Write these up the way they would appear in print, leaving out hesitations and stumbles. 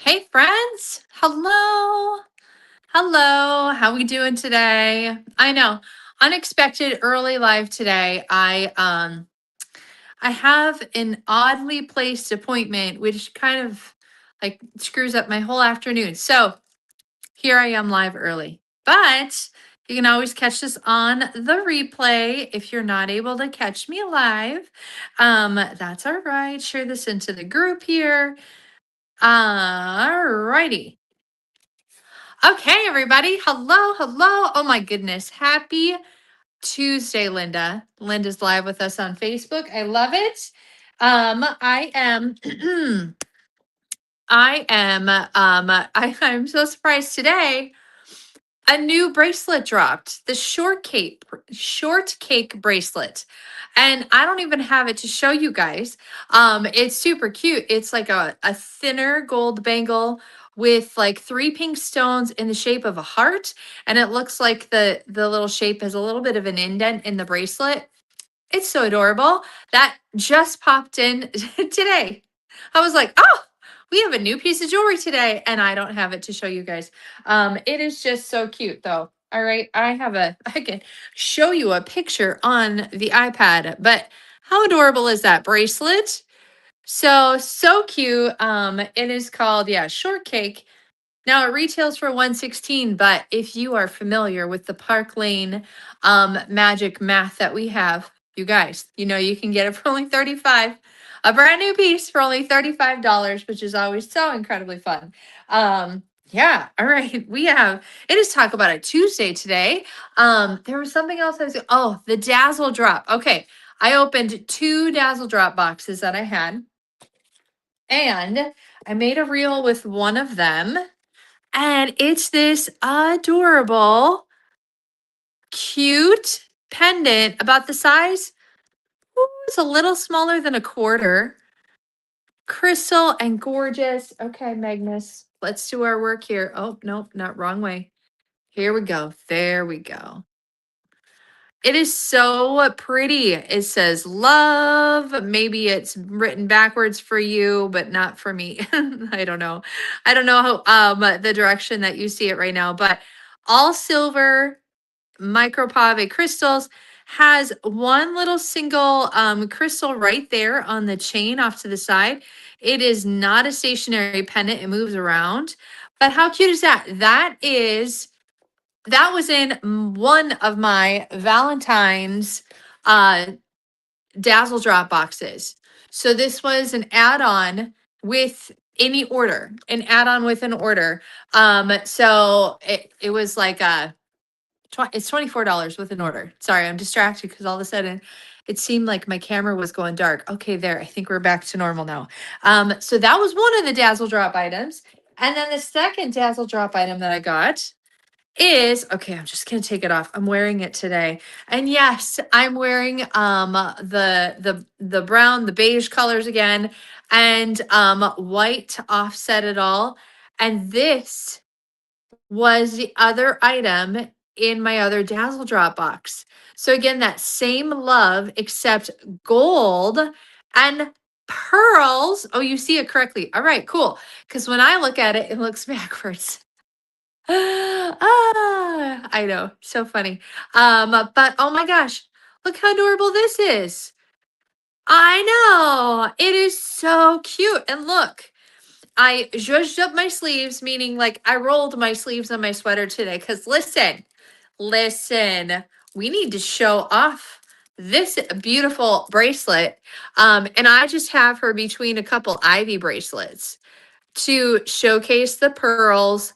Hey friends, hello. Hello, how we doing today? I know, unexpected early live today. I have an oddly placed appointment which kind of like screws up my whole afternoon. So, here I am live early. But you can always catch this on the replay if you're not able to catch me live. That's all right. Share this into the group here. All righty. Okay, everybody. Hello, hello. Oh my goodness. Happy Tuesday, Linda. Linda's live with us on Facebook. I love it. I am I'm so surprised today. A new bracelet dropped. The shortcake bracelet. And I don't even have it to show you guys. It's super cute. It's like a thinner gold bangle with like three pink stones in the shape of a heart. And it looks like the little shape has a little bit of an indent in the bracelet. It's so adorable. That just popped in today. I was like, oh, we have a new piece of jewelry today, and I don't have it to show you guys. It is just so cute, though. All right, I can show you a picture on the iPad, but how adorable is that bracelet? So cute. It is called, yeah, shortcake. Now it retails for 116, but if you are familiar with the Park Lane magic math that we have, you guys, you know you can get it for only 35. A brand new piece for only $35, which is always so incredibly fun. Yeah, all right. It is Talk About It Tuesday today. There was something else the Dazzle Drop. Okay. I opened two Dazzle Drop boxes that I had, and I made a reel with one of them. And it's this adorable, cute pendant about the size. Ooh, it's a little smaller than a quarter. Crystal and gorgeous. Okay, Magnus, let's do our work here. Oh, nope, not wrong way. Here we go. There we go. It is so pretty. It says love. Maybe it's written backwards for you, but not for me. I don't know. I don't know how the direction that you see it right now, but all silver micropave crystals, has one little single crystal right there on the chain off to the side. It is not a stationary pendant. It moves around. But how cute is that? That was in one of my Valentine's uh, Dazzle Drop boxes. So this was an add-on with any order, an add-on with an order. So it was like it's $24 with an order. Sorry, I'm distracted because all of a sudden it seemed like my camera was going dark. Okay, there. I think we're back to normal now. So that was one of the Dazzle Drop items. And then the second Dazzle Drop item that I got is okay. I'm just gonna take it off. I'm wearing it today, and yes, I'm wearing the brown, the beige colors again, and white to offset it all. And this was the other item in my other Dazzle Drop box. So again, that same love, except gold and pearls. Oh, you see it correctly. All right, cool. Because when I look at it, it looks backwards. I know, so funny. But oh my gosh, look how adorable this is. I know, it is so cute. And look, I zhuzhed up my sleeves, meaning like I rolled my sleeves on my sweater today. Because listen, we need to show off this beautiful bracelet. And I just have her between a couple Ivy bracelets to showcase the pearls,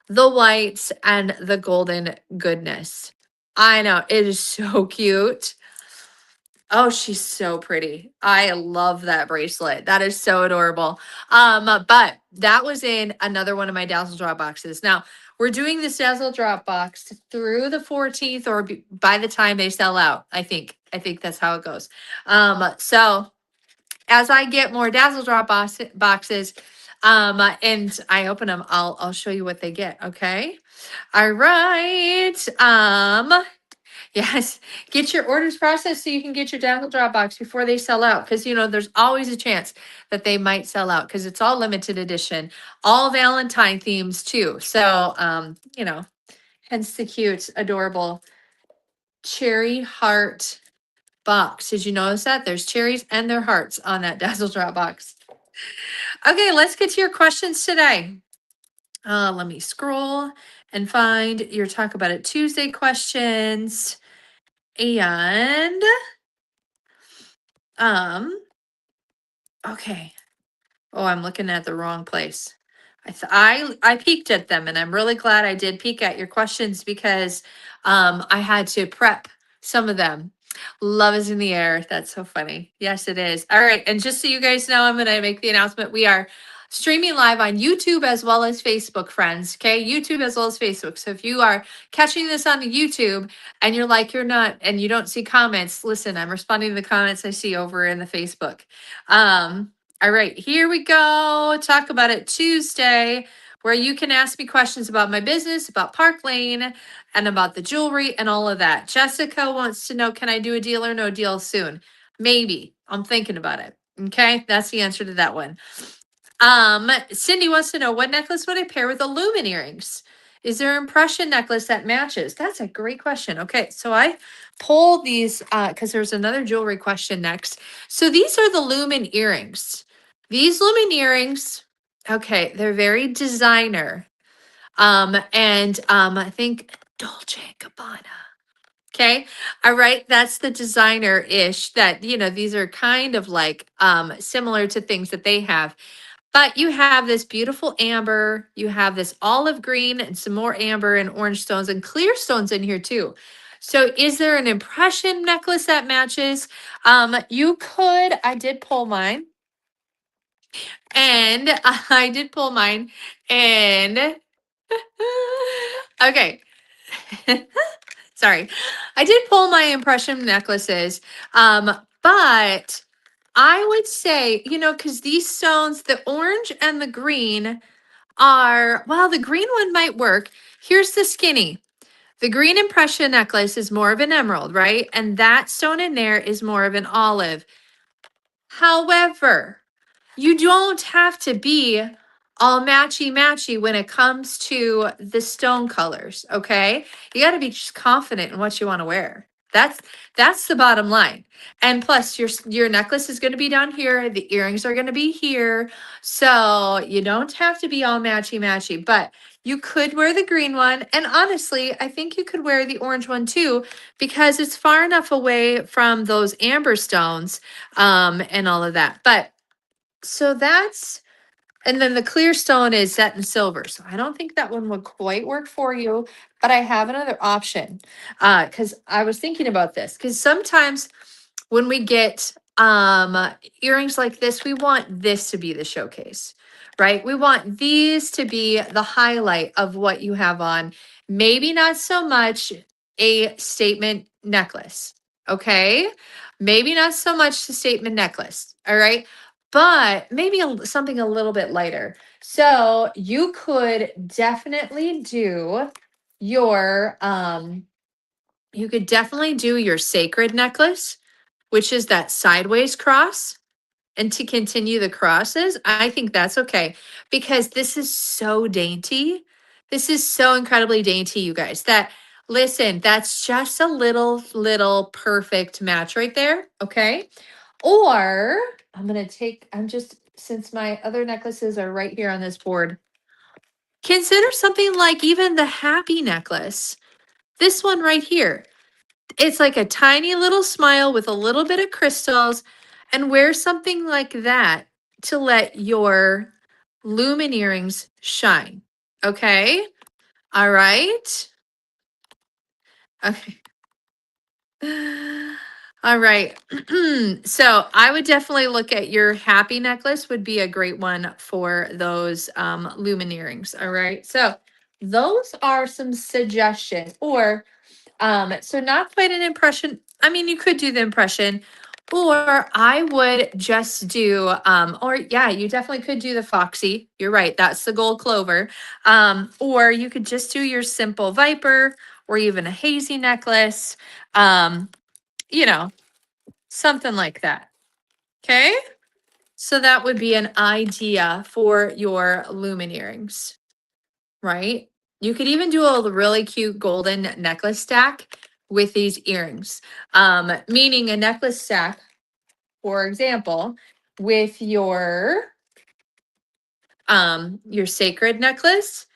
the whites, and the golden goodness. I know, it is so cute. Oh, she's so pretty. I love that bracelet. That is so adorable. But that was in another one of my Dazzle Drop boxes. Now, we're doing this Dazzle Drop box through the 14th or by the time they sell out. I think that's how it goes. So as I get more Dazzle Drop boxes, and I open them, I'll show you what they get. Okay. All right. Yes, get your orders processed so you can get your Dazzle Drop box before they sell out. Because there's always a chance that they might sell out because it's all limited edition, all Valentine themes too. So, hence the cute, adorable cherry heart box. Did you notice that? There's cherries and their hearts on that Dazzle Drop box. Okay, let's get to your questions today. Let me scroll and find your Talk About It Tuesday questions. And okay. Oh, I'm looking at the wrong place. I peeked at them, and I'm really glad I did peek at your questions because I had to prep some of them. Love is in the air. That's so funny. Yes, it is. All right, and just so you guys know, I'm going to make the announcement. We are streaming live on YouTube as well as Facebook, friends. Okay, YouTube as well as Facebook. So if you are catching this on the YouTube and you're like you're not and you don't see comments, listen, I'm responding to the comments I see over in the Facebook. All right, here we go. Talk About It Tuesday, where you can ask me questions about my business, about Park Lane, and about the jewelry and all of that. Jessica wants to know, can I do a deal or no deal soon? Maybe. I'm thinking about it. Okay, that's the answer to that one. Cindy wants to know, what necklace would I pair with Lumen earrings? Is there an impression necklace that matches? That's a great question. Okay, so I pulled these because there's another jewelry question next. So these are the Lumen earrings. These Lumen earrings, okay, they're very designer. And I think Dolce & Gabbana. Okay. All right. That's the designer-ish that, these are kind of like similar to things that they have. But you have this beautiful amber, you have this olive green and some more amber and orange stones and clear stones in here too. So is there an impression necklace that matches? You could, I did pull mine. And I did pull mine. And okay. Sorry. I did pull my impression necklaces. But I would say, because these stones, the orange and the green are, well, the green one might work. Here's the skinny. The green impression necklace is more of an emerald, right? And that stone in there is more of an olive. However, you don't have to be all matchy when it comes to the stone colors, okay? You got to be just confident in what you want to wear. That's the bottom line. And plus your necklace is going to be down here, the earrings are going to be here. So, you don't have to be all matchy, but you could wear the green one, and honestly, I think you could wear the orange one too because it's far enough away from those amber stones and all of that. But so that's, and then the clear stone is set in silver. So I don't think that one would quite work for you, but I have another option. Because I was thinking about this. Because sometimes when we get earrings like this, we want this to be the showcase, right? We want these to be the highlight of what you have on. Maybe not so much a statement necklace. Okay. Maybe not so much the statement necklace. All right. But maybe something a little bit lighter. So you could definitely do your sacred necklace, which is that sideways cross. And to continue the crosses, I think that's okay because this is so dainty. This is so incredibly dainty, you guys. Listen, that's just a little perfect match right there. Okay. Or since my other necklaces are right here on this board, consider something like even the happy necklace. This one right here. It's like a tiny little smile with a little bit of crystals, and wear something like that to let your lumen earrings shine. Okay. All right. Okay. All right. So I would definitely look at your happy necklace would be a great one for those lumen earrings. All right. So those are some suggestions. Or so not quite an impression. I mean, you could do the impression, or I would just do, or yeah, you definitely could do the Foxy. You're right. That's the gold clover. Or you could just do your simple Viper or even a hazy necklace. Um, you know, something like that. Okay. So that would be an idea for your lumen earrings, right? You could even do a really cute golden necklace stack with these earrings. Meaning a necklace stack, for example, with your sacred necklace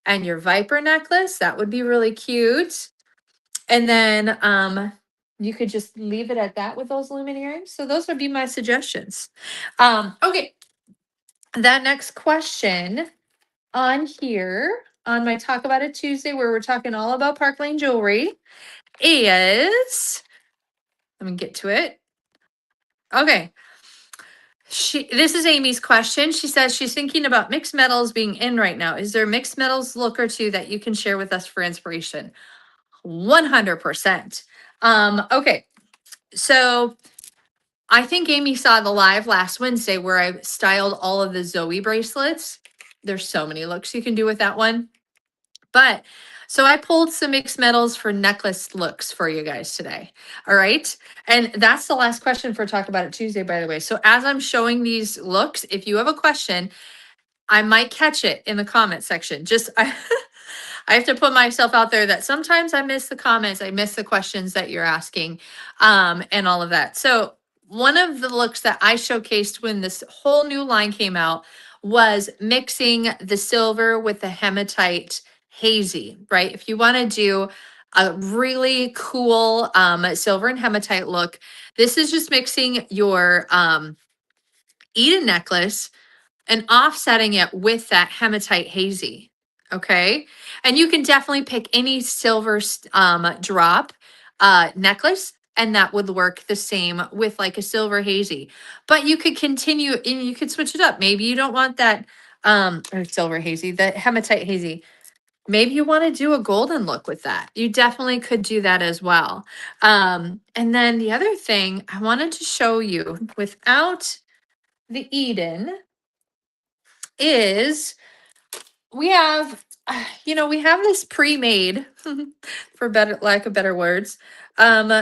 and your viper necklace. That would be really cute. And then you could just leave it at that with those lumen earrings. So those would be my suggestions. Okay. That next question on here on my Talk About It Tuesday, where we're talking all about Park Lane jewelry, is, let me get to it. Okay. This is Amy's question. She says she's thinking about mixed metals being in right now. Is there a mixed metals look or two that you can share with us for inspiration? 100%. Okay. So I think Amy saw the live last Wednesday where I styled all of the Zoe bracelets. There's so many looks you can do with that one. But so I pulled some mixed metals for necklace looks for you guys today. All right. And that's the last question for Talk About It Tuesday, by the way. So as I'm showing these looks, if you have a question, I might catch it in the comment section. Just I have to put myself out there that sometimes I miss the comments, I miss the questions that you're asking, and all of that. So one of the looks that I showcased when this whole new line came out was mixing the silver with the hematite hazy, right? If you want to do a really cool silver and hematite look, this is just mixing your Eden necklace and offsetting it with that hematite hazy. Okay. And you can definitely pick any silver drop necklace, and that would work the same with like a silver hazy. But you could continue and you could switch it up. Maybe you don't want that or silver hazy, the hematite hazy. Maybe you want to do a golden look with that. You definitely could do that as well. And then the other thing I wanted to show you without the Eden is we have we have this pre-made for better lack of better words, um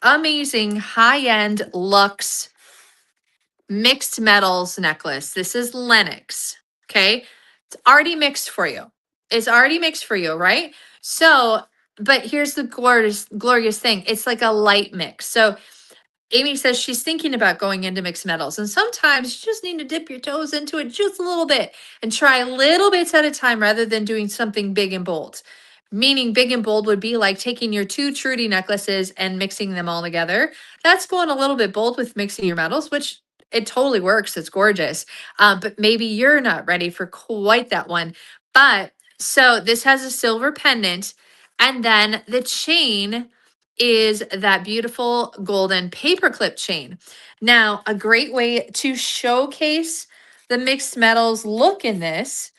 amazing high-end luxe mixed metals necklace. This is Lenox. Okay, it's already mixed for you. It's already mixed for you, right? So but here's the glorious thing, it's like a light mix. So Amy says she's thinking about going into mixed metals, and sometimes you just need to dip your toes into it just a little bit and try little bits at a time rather than doing something big and bold. Meaning, big and bold would be like taking your two Trudy necklaces and mixing them all together. That's going a little bit bold with mixing your metals, which it totally works. It's gorgeous. But maybe you're not ready for quite that one. But so this has a silver pendant, and then the chain is that beautiful golden paperclip chain. Now, a great way to showcase the mixed metals look in this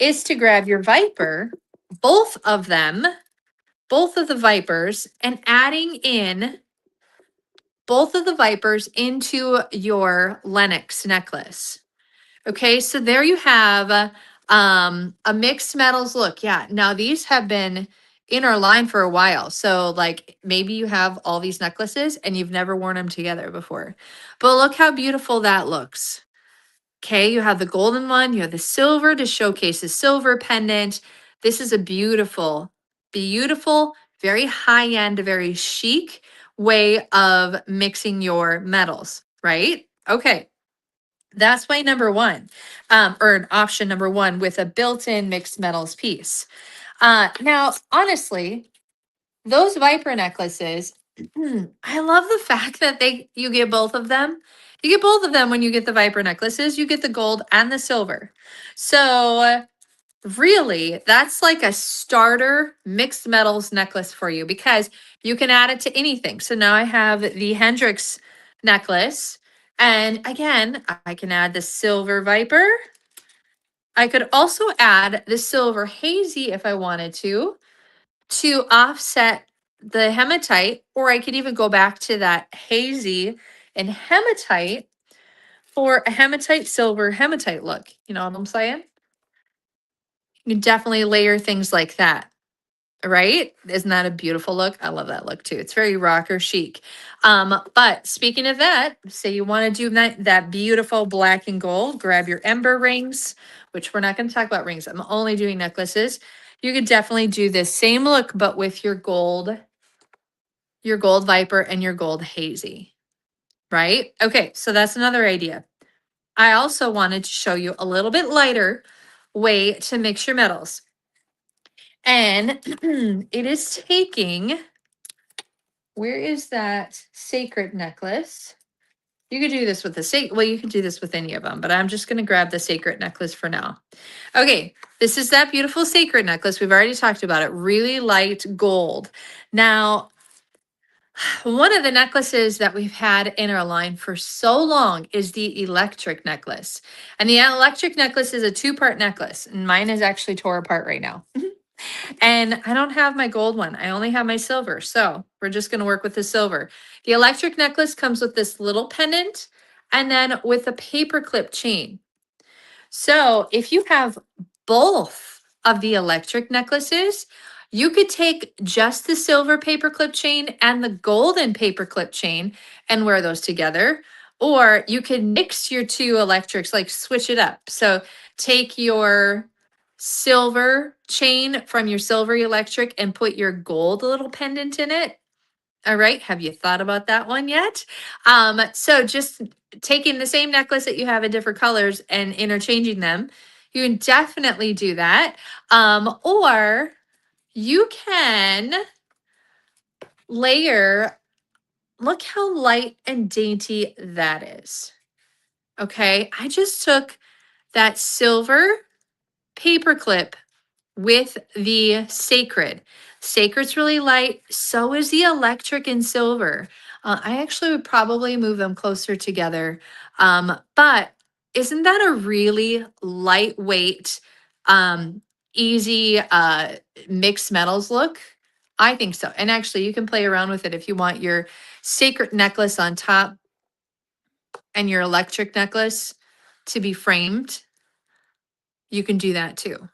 is to grab your Viper, both of them, both of the Vipers, and adding in both of the Vipers into your Lenox necklace. Okay, so there you have a mixed metals look. Yeah, now these have been in our line for a while. So like maybe you have all these necklaces and you've never worn them together before. But look how beautiful that looks. Okay, you have the golden one, you have the silver to showcase the silver pendant. This is a beautiful, beautiful, very high-end, very chic way of mixing your metals, right? Okay. That's way number one, or option number one with a built-in mixed metals piece. Now, honestly, those Viper necklaces, I love the fact that you get both of them. You get both of them when you get the Viper necklaces. You get the gold and the silver. So really, that's like a starter mixed metals necklace for you because you can add it to anything. So now I have the Hendrix necklace. And again, I can add the silver Viper. I could also add the silver hazy if I wanted to offset the hematite, or I could even go back to that hazy and hematite for a hematite silver hematite look. You know what I'm saying? You can definitely layer things like that. Right? Isn't that a beautiful look? I love that look too. It's very rocker chic. But speaking of that, say you want to do that beautiful black and gold, grab your ember rings, which we're not going to talk about rings. I'm only doing necklaces. You could definitely do this same look, but with your gold viper and your gold hazy, right? Okay, so that's another idea. I also wanted to show you a little bit lighter way to mix your metals. And it is taking, where is that sacred necklace? You could do this with the well, you could do this with any of them, but I'm just going to grab the sacred necklace for now. Okay, this is that beautiful sacred necklace. We've already talked about it. Really light gold. Now, one of the necklaces that we've had in our line for so long is the electric necklace. And the electric necklace is a two-part necklace, and mine is actually tore apart right now. And I don't have my gold one. I only have my silver. So we're just going to work with the silver. The electric necklace comes with this little pendant and then with a paper clip chain. So if you have both of the electric necklaces, you could take just the silver paperclip chain and the golden paperclip chain and wear those together. Or you could mix your two electrics, like switch it up. So take your silver chain from your silver electric and put your gold little pendant in it. All right. Have you thought about that one yet? So just taking the same necklace that you have in different colors and interchanging them, you can definitely do that. Or you can layer, look how light and dainty that is. Okay. I just took that silver paperclip with the sacred. Sacred's really light, so is the electric and silver. I actually would probably move them closer together. But isn't that a really lightweight, easy mixed metals look? I think so. And actually, you can play around with it if you want your sacred necklace on top and your electric necklace to be framed. You can do that too.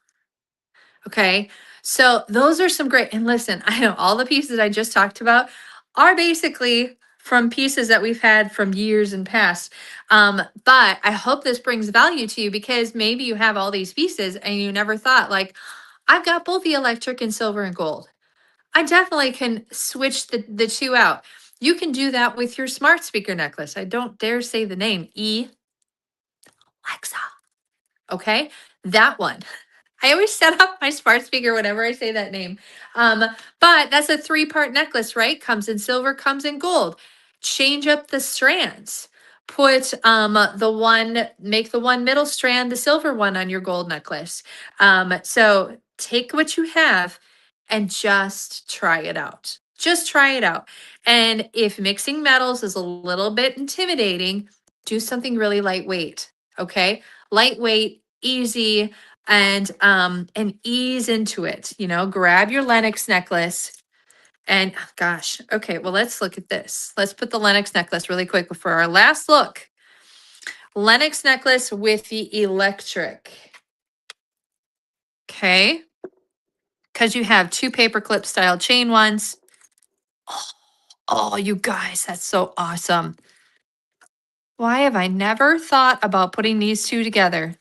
Okay. So those are some great, and listen, I know all the pieces I just talked about are basically from pieces that we've had from years and past. But I hope this brings value to you because maybe you have all these pieces and you never thought like, I've got both the electric and silver and gold. I definitely can switch the two out. You can do that with your smart speaker necklace. I don't dare say the name, Alexa. Okay. That one. I always set up my smart speaker whenever I say that name. But that's a three-part necklace, right? Comes in silver, comes in gold. Change up the strands. Put make the one middle strand the silver one on your gold necklace. So take what you have and just try it out. Just try it out. And if mixing metals is a little bit intimidating, do something really lightweight. Okay. Lightweight, easy, and ease into it. You know, grab your Lennox necklace and gosh, okay, well, let's look at this. Let's put the Lennox necklace really quick for our last look. Lennox necklace with the electric. Okay. Because you have two paperclip style chain ones. Oh, you guys, that's so awesome. Why have I never thought about putting these two together?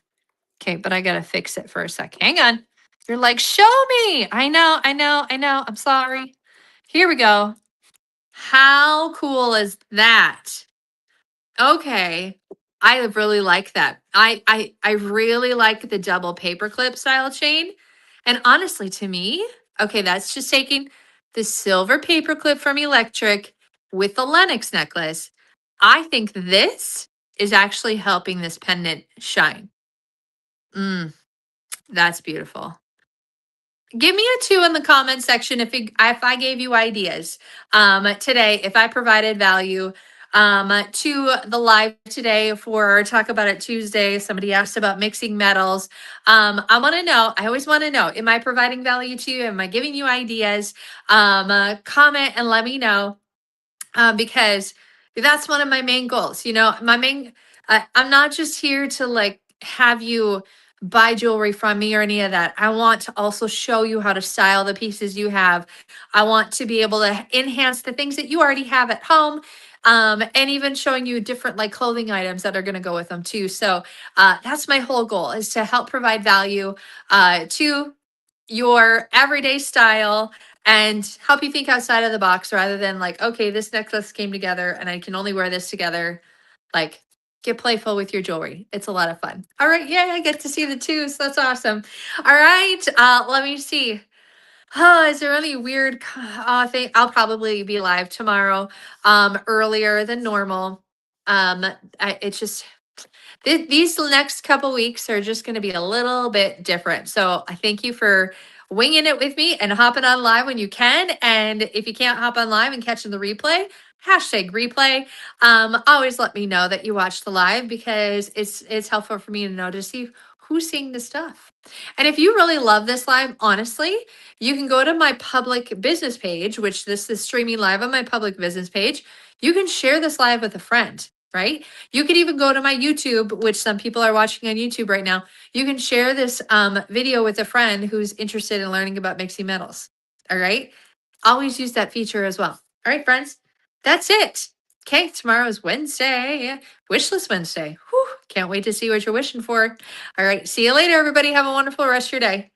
Okay, but I gotta fix it for a sec. Hang on. You're like, show me. I know, I know, I know. I'm sorry. Here we go. How cool is that? Okay. I really like that. I really like the double paperclip style chain. And honestly, to me, okay, that's just taking the silver paperclip from Electric with the Lennox necklace. I think this is actually helping this pendant shine. That's beautiful. Give me a 2 in the comment section if I gave you ideas today, if I provided value to the live today for our Talk About It Tuesday. Somebody asked about mixing metals. I want to know, I always want to know, am I providing value to you? Am I giving you ideas? Comment and let me know because that's one of my main goals. You know, I'm not just here to like have you buy jewelry from me or any of that. I want to also show you how to style the pieces you have. I want to be able to enhance the things that you already have at home. And even showing you different like clothing items that are going to go with them too. So that's my whole goal, is to help provide value to your everyday style and help you think outside of the box rather than like, okay, this necklace came together and I can only wear this together. Like, get playful with your jewelry. It's a lot of fun. All right. Yay. I get to see the twos. That's awesome. All right. Let me see. Oh, is there any weird thing? I'll probably be live tomorrow, earlier than normal. It's just these next couple weeks are just going to be a little bit different. So I thank you for winging it with me and hopping on live when you can. And if you can't hop on live and catching the replay, hashtag replay. Always let me know that you watched the live, because it's helpful for me to know to see who's seeing the stuff. And if you really love this live, honestly, you can go to my public business page, which this is streaming live on my public business page. You can share this live with a friend, right? You could even go to my YouTube, which some people are watching on YouTube right now. You can share this video with a friend who's interested in learning about mixing metals. All right. Always use that feature as well. All right, friends. That's it. Okay, tomorrow is Wednesday, Wishlist Wednesday. Whew, can't wait to see what you're wishing for. All right, see you later, everybody. Have a wonderful rest of your day.